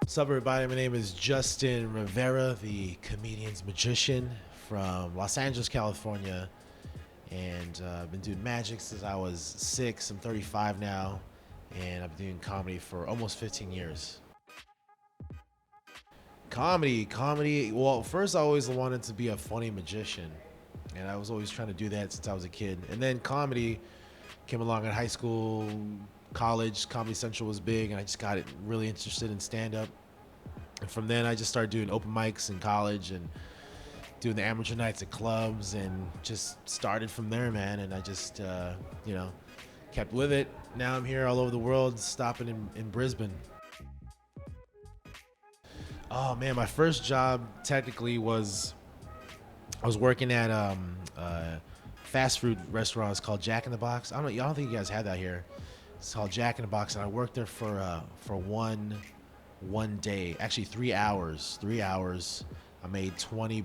What's up, everybody? My name is Justin Rivera, the comedian's magician from Los Angeles, California. And I've been doing magic since I was 6. I'm 35 now. And I've been doing comedy for almost 15 years. Comedy. Well, first I always wanted to be a funny magician. And I was always trying to do that since I was a kid. And then comedy came along in high school, college. Comedy Central was big, and I just got really interested in stand up. And from then, I just started doing open mics in college and doing the amateur nights at clubs, and just started from there, man. And I just, you know, kept with it. Now I'm here all over the world, stopping in Brisbane. Oh man, my first job technically was I was working at fast food restaurants called Jack in the Box. I don't think you guys have that here. It's called Jack in the Box, and I worked there for one day, actually 3 hours. 3 hours. I made 20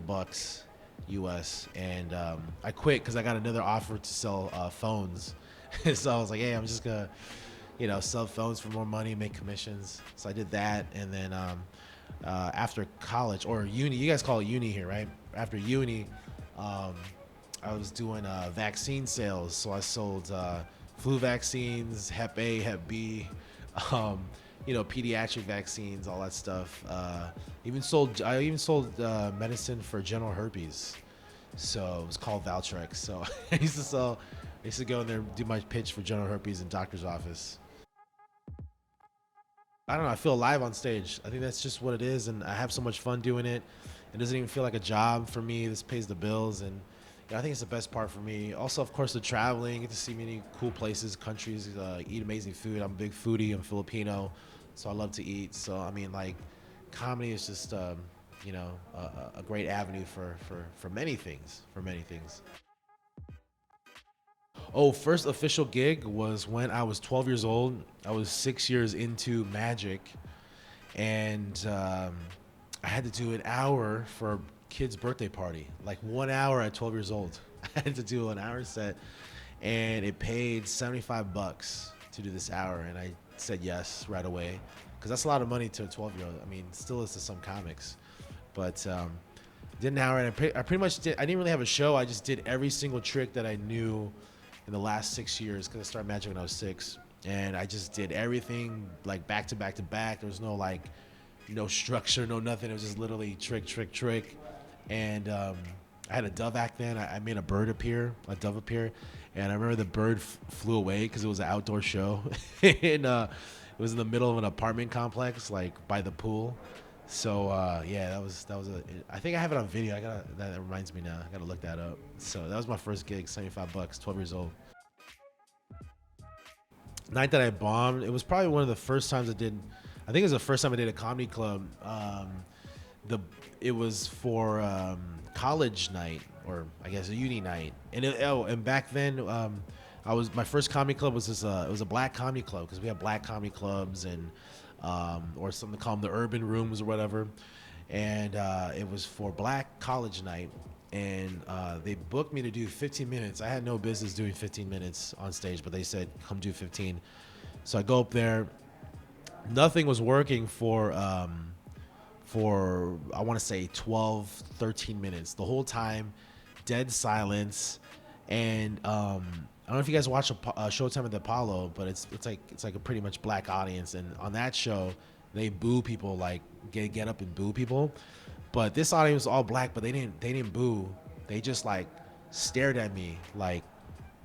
bucks US, and I quit because I got another offer to sell phones. So I was like, hey, I'm just gonna, sell phones for more money, make commissions. So I did that, and then after college or uni, you guys call it uni here, right? After uni, I was doing vaccine sales. So I sold flu vaccines, Hep A, Hep B, pediatric vaccines, all that stuff. I even sold medicine for general herpes. So it was called Valtrex. So I used to go in there and do my pitch for general herpes in doctor's office. I don't know. I feel alive on stage. I think that's just what it is, and I have so much fun doing it. It doesn't even feel like a job for me. This pays the bills, and I think it's the best part for me. Also, of course, the traveling, get to see many cool places, countries, eat amazing food. I'm a big foodie. I'm Filipino, so I love to eat. So I mean, like, comedy is just a great avenue for many things. For many things. Oh, first official gig was when I was 12 years old. I was 6 years into magic, and I had to do an hour for a kid's birthday party. Like 1 hour at 12 years old. I had to do an hour set, and it paid 75 bucks to do this hour, and I said yes right away because that's a lot of money to a 12-year-old. I mean, still is to some comics, but did an hour, and I pretty much did. I didn't really have a show. I just did every single trick that I knew in the last 6 years because I started magic when I was 6, and I just did everything like back to back to back. There was no like no structure, no nothing. It was just literally trick, trick, trick. And I had a dove act then. I made a dove appear, and I remember the bird flew away because it was an outdoor show, and it was in the middle of an apartment complex, like by the pool. So yeah, that was I think I have it on video. That reminds me now. I gotta look that up. So that was my first gig, 75 bucks, 12 years old. Night that I bombed, it was probably one of the first times I did. I think it was the first time I did a comedy club. The It was for college night, or I guess a uni night, and back then I was my first comedy club was it was a black comedy club because we have black comedy clubs and or something called them the urban rooms or whatever, and it was for black college night, and they booked me to do 15 minutes. I had no business doing 15 minutes on stage, but they said come do 15. So I go up there. Nothing was working for I want to say 12, 13 minutes. The whole time, dead silence, and I don't know if you guys watch Showtime at the Apollo, but it's like a pretty much black audience, and on that show, they boo people, like get up and boo people, but this audience was all black, but they didn't boo, they just like stared at me like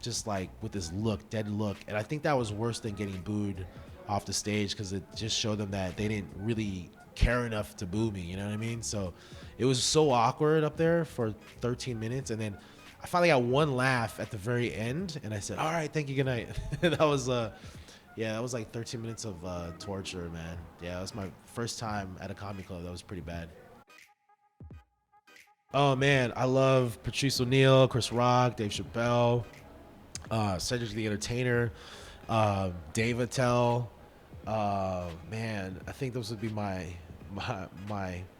just like with this dead look, and I think that was worse than getting booed off the stage because it just showed them that they didn't really care enough to boo me. You know what I mean? So it was so awkward up there for 13 minutes, and then I finally got one laugh at the very end, and I said, "All right, thank you, good night." That was yeah, that was like 13 minutes of torture, man. Yeah, it was my first time at a comedy club. That was pretty bad. Oh man, I love Patrice O'Neal, Chris Rock, Dave Chappelle, Cedric the Entertainer, Dave Attell. Man, I think those would be my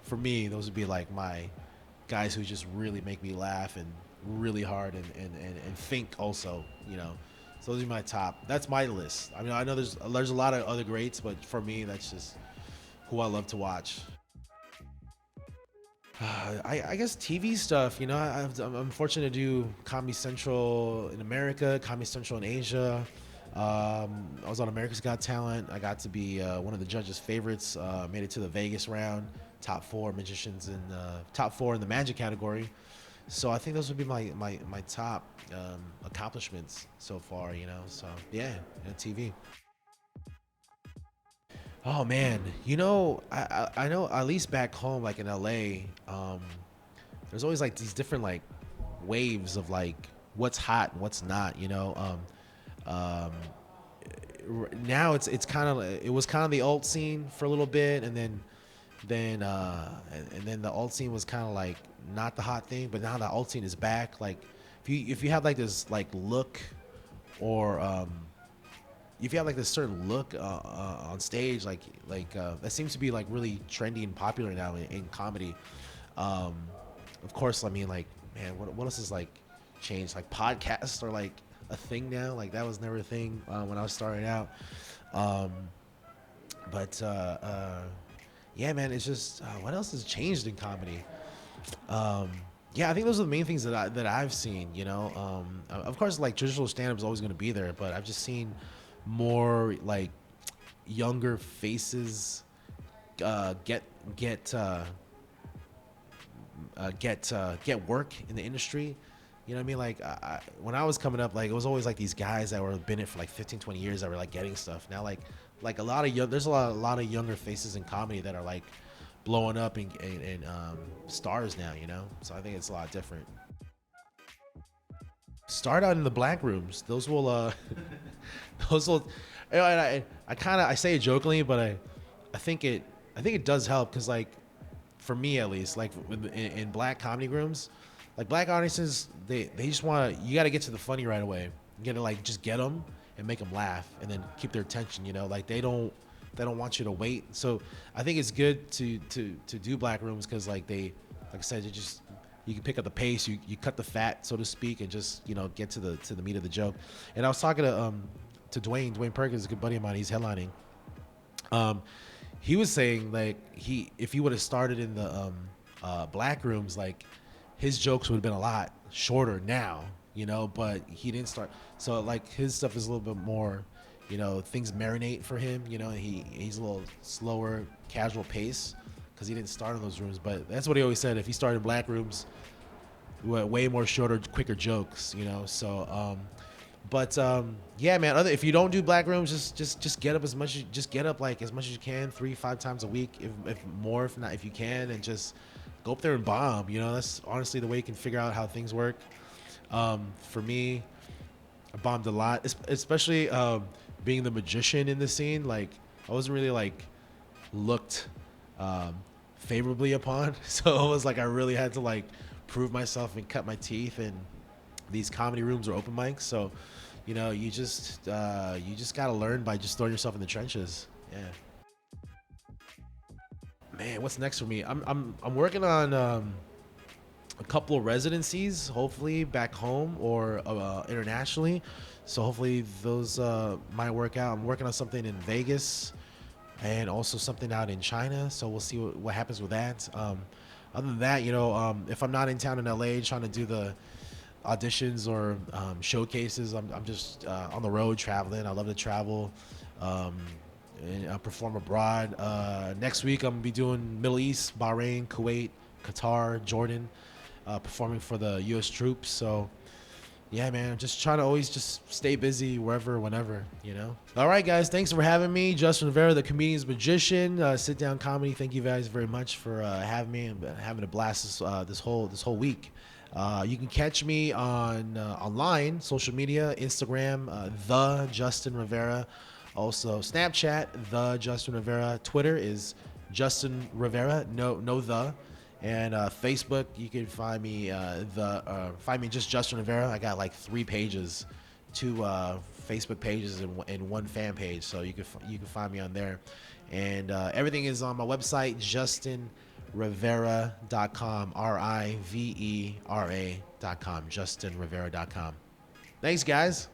for me. Those would be like my guys who just really make me laugh and really hard and think also. So those are my top. That's my list. I mean, I know there's a lot of other greats, but for me, that's just who I love to watch. I guess TV stuff. You know, I'm fortunate to do Comedy Central in America, Comedy Central in Asia. I was on America's Got Talent. I got to be one of the judges' favorites. Made it to the Vegas round, top four magicians in top four in the magic category. So I think those would be my top accomplishments so far. You know, so yeah, TV. Oh man, you know, I know at least back home, like in LA, there's always like these different like waves of like what's hot and what's not. You know, now it's kind of it was kind of the alt scene for a little bit, and then the alt scene was kind of like not the hot thing, but now the alt scene is back. Like if you have like this like look or if you have like this certain look on stage, that seems to be like really trendy and popular now in comedy. Um, of course, I mean, like, man, what else is like changed? Like podcasts are like a thing now. Like that was never a thing when I was starting out. Um, but yeah, man, it's just what else has changed in comedy? Um, yeah, I think those are the main things that I've seen. You know, of course, like traditional stand up is always going to be there, but I've just seen more like younger faces get get get work in the industry. You know what I mean? Like when I was coming up, like it was always like these guys that were been it for like 15, 20 years that were like getting stuff. Now like a lot of there's a lot of younger faces in comedy that are like blowing up and stars now. You know, so I think it's a lot different. Start out in the black rooms. Those will those will. You know, and I kind of I say it jokingly, but I think it does help because like for me at least, like in black comedy rooms, like black audiences, they just want to. You got to get to the funny right away. You got to like just get them and make them laugh, and then keep their attention. You know, like they don't want you to wait. So I think it's good to do black rooms because like like I said, you can pick up the pace, you cut the fat, so to speak, and just get to the meat of the joke. And I was talking to Dwayne Perkins, a good buddy of mine. He's headlining. Um, he was saying like if he would have started in the black rooms, like his jokes would have been a lot shorter now, but he didn't start. So like his stuff is a little bit more, things marinate for him. He's a little slower, casual pace because he didn't start in those rooms. But that's what he always said. If he started in black rooms, way more shorter, quicker jokes. So. Yeah, man. If you don't do black rooms, just get up just get up like as much as you can, 3-5 times a week, if more, if not, if you can, and just go up there and bomb. That's honestly the way you can figure out how things work. For me, I bombed a lot, especially being the magician in the scene. Like I wasn't really like looked favorably upon, so it was like I really had to like prove myself and cut my teeth, and these comedy rooms are open mics, so you just gotta learn by just throwing yourself in the trenches. Yeah, man. What's next for me? I'm working on a couple of residencies, hopefully back home or internationally. So hopefully those might work out. I'm working on something in Vegas and also something out in China. So we'll see what happens with that. Other than that, if I'm not in town in LA trying to do the auditions or showcases, I'm just on the road traveling. I love to travel and perform abroad. Next week I'm gonna be doing Middle East, Bahrain, Kuwait, Qatar, Jordan, performing for the U.S. troops. So yeah, man, I'm just trying to always just stay busy wherever, whenever. All right, guys, thanks for having me. Justin Rivera, the comedian's magician, sit down comedy. Thank you guys very much for having me and having a blast this whole week. You can catch me on online, social media, Instagram, the Justin Rivera, also Snapchat, the Justin Rivera. Twitter is Justin Rivera, no the. And Facebook, you can find me find me just Justin Rivera. I got like 3 pages, 2 Facebook pages and 1 fan page, so you can find me on there. And everything is on my website, justinrivera.com, RIVERA.com, justinrivera.com. Thanks, guys.